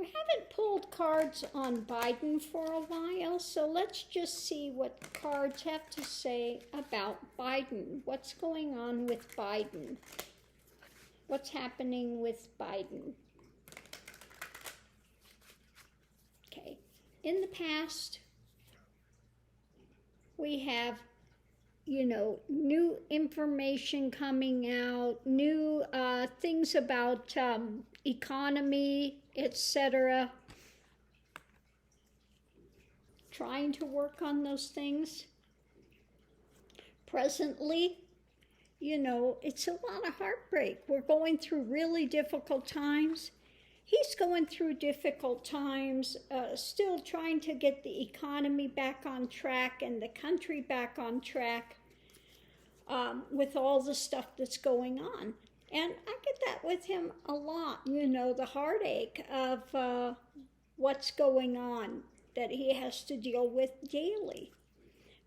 We haven't pulled cards on Biden for a while, so let's just see what cards have to say about Biden. What's going on with Biden? What's happening with Biden? Okay, in the past, we have, new information coming out, new things about economy, etc. Trying to work on those things. Presently, it's a lot of heartbreak. We're going through really difficult times. He's going through difficult times, still trying to get the economy back on track and the country back on track with all the stuff that's going on. And I get that with him a lot, the heartache of what's going on that he has to deal with daily.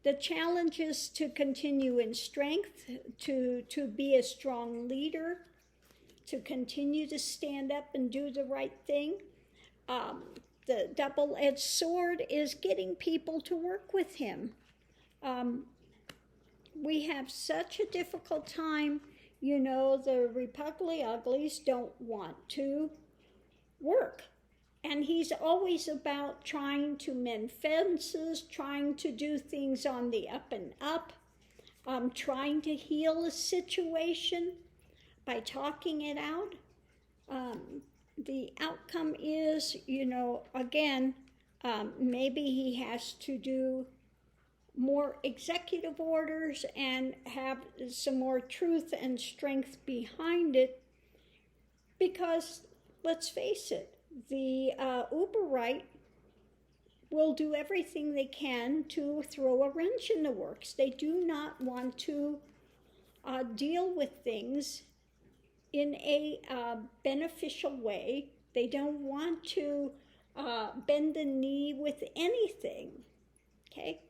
The challenge is to continue in strength, to be a strong leader, to continue to stand up and do the right thing. The double-edged sword is getting people to work with him. We have such a difficult time. The Republic Uglies don't want to work. And he's always about trying to mend fences, trying to do things on the up and up, trying to heal a situation by talking it out. The outcome is, again, maybe he has to do more executive orders and have some more truth and strength behind it, because let's face it, the uber right will do everything they can to throw a wrench in the works. They do not want to deal with things in a beneficial way. They don't want to bend the knee with anything, okay?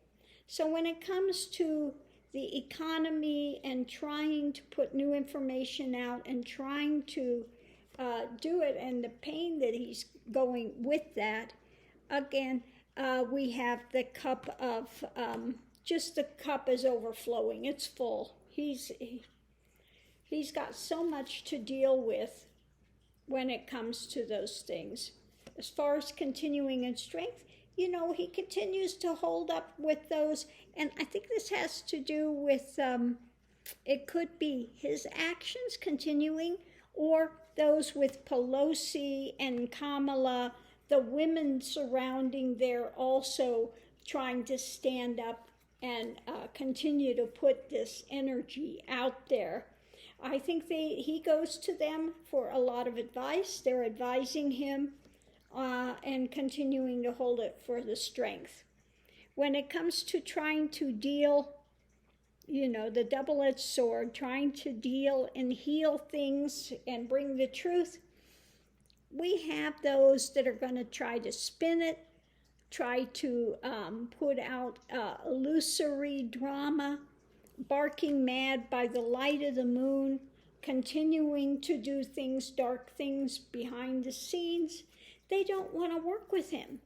So when it comes to the economy and trying to put new information out and trying to do it, and the pain that he's going with that, again, we have the cup of, just the cup is overflowing. It's full. He's got so much to deal with when it comes to those things. As far as continuing in strength, he continues to hold up with those. And I think this has to do with, it could be his actions continuing, or those with Pelosi and Kamala, the women surrounding there also trying to stand up and continue to put this energy out there. I think he goes to them for a lot of advice. They're advising him and continuing to hold it for the strength. When it comes to trying to deal, the double-edged sword, trying to deal and heal things and bring the truth, we have those that are going to try to spin it, try to put out illusory drama, barking mad by the light of the moon, continuing to do things, dark things behind the scenes. They don't want to work with him.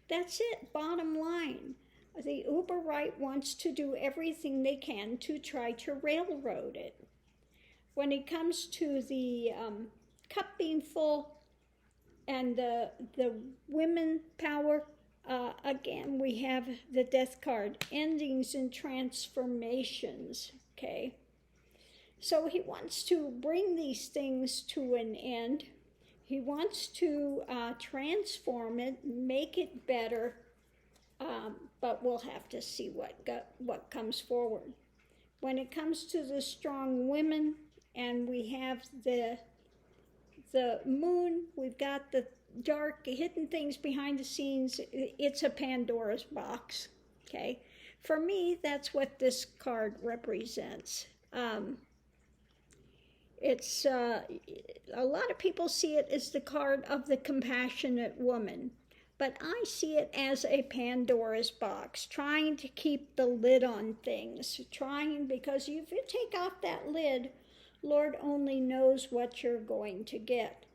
That's it, bottom line. The uber right wants to do everything they can to try to railroad it. When it comes to the cup being full and the women power, again, we have the death card, endings and transformations, okay? So he wants to bring these things to an end. He wants to transform it, make it better, but we'll have to see what comes forward. When it comes to the strong women, and we have the moon, we've got the dark, hidden things behind the scenes. It's a Pandora's box, okay? For me, that's what this card represents. It's a lot of people see it as the card of the compassionate woman, but I see it as a Pandora's box, trying to keep the lid on things, because if you take off that lid, Lord only knows what you're going to get.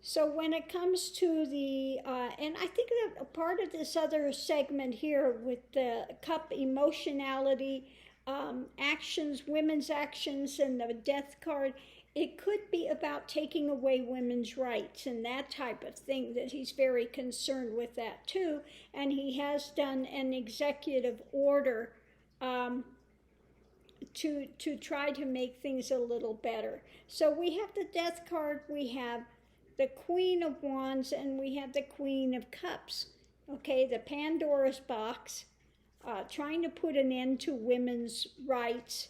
So when it comes to the, and I think that a part of this other segment here with the cup emotionality, actions, women's actions, and the death card, it could be about taking away women's rights and that type of thing, that he's very concerned with that too. And he has done an executive order to try to make things a little better. So we have the death card, we have the Queen of Wands, and we have the Queen of Cups. Okay, the Pandora's box, trying to put an end to women's rights,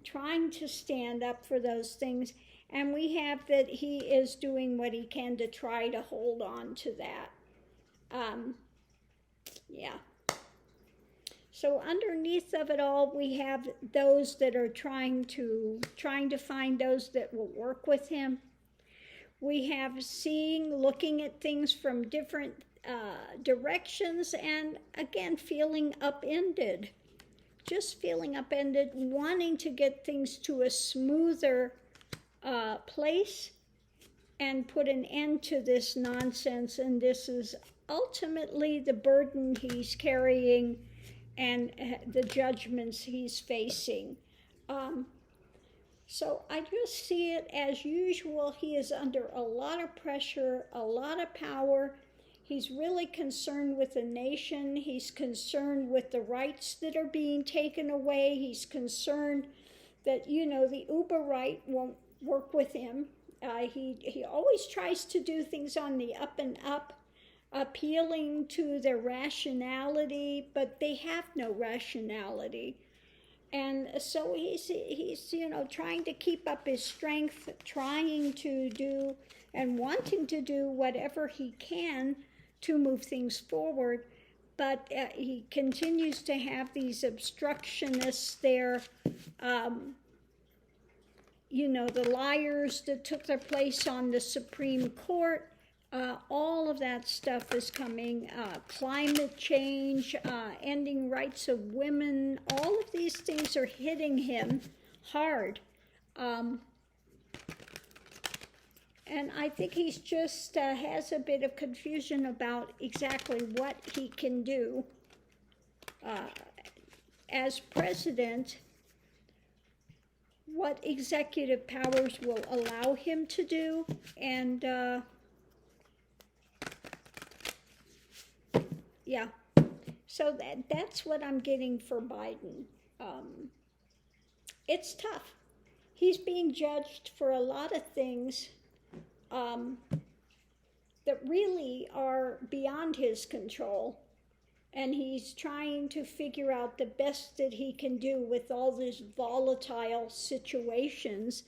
trying to stand up for those things. And we have that he is doing what he can to try to hold on to that. Yeah. So underneath of it all, we have those that are trying to find those that will work with him. We have looking at things from different directions, and again, feeling upended. Just feeling upended, wanting to get things to a smoother place and put an end to this nonsense. And this is ultimately the burden he's carrying and the judgments he's facing. So I just see it as usual. He is under a lot of pressure, a lot of power. He's really concerned with the nation. He's concerned with the rights that are being taken away. He's concerned that, the uber right won't work with him. He always tries to do things on the up and up, appealing to their rationality, but they have no rationality. And so he's trying to keep up his strength, trying to do and wanting to do whatever he can to move things forward. But he continues to have these obstructionists there, the liars that took their place on the Supreme Court. All of that stuff is coming. Climate change, ending rights of women, all of these things are hitting him hard. And I think he's just has a bit of confusion about exactly what he can do as president, what executive powers will allow him to do, and yeah, so that's what I'm getting for Biden. It's tough. He's being judged for a lot of things that really are beyond his control. And he's trying to figure out the best that he can do with all these volatile situations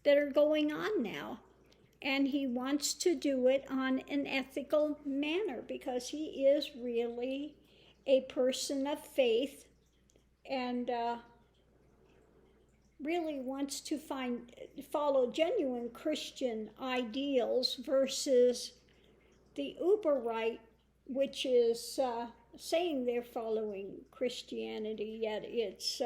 that are going on now. And he wants to do it on an ethical manner because he is really a person of faith and really wants to follow genuine Christian ideals versus the uber right, which is saying they're following Christianity, yet it's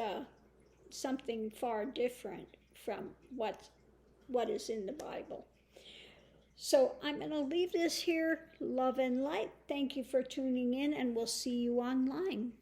something far different from what is in the Bible. So I'm going to leave this here. Love and light. Thank you for tuning in, and we'll see you online.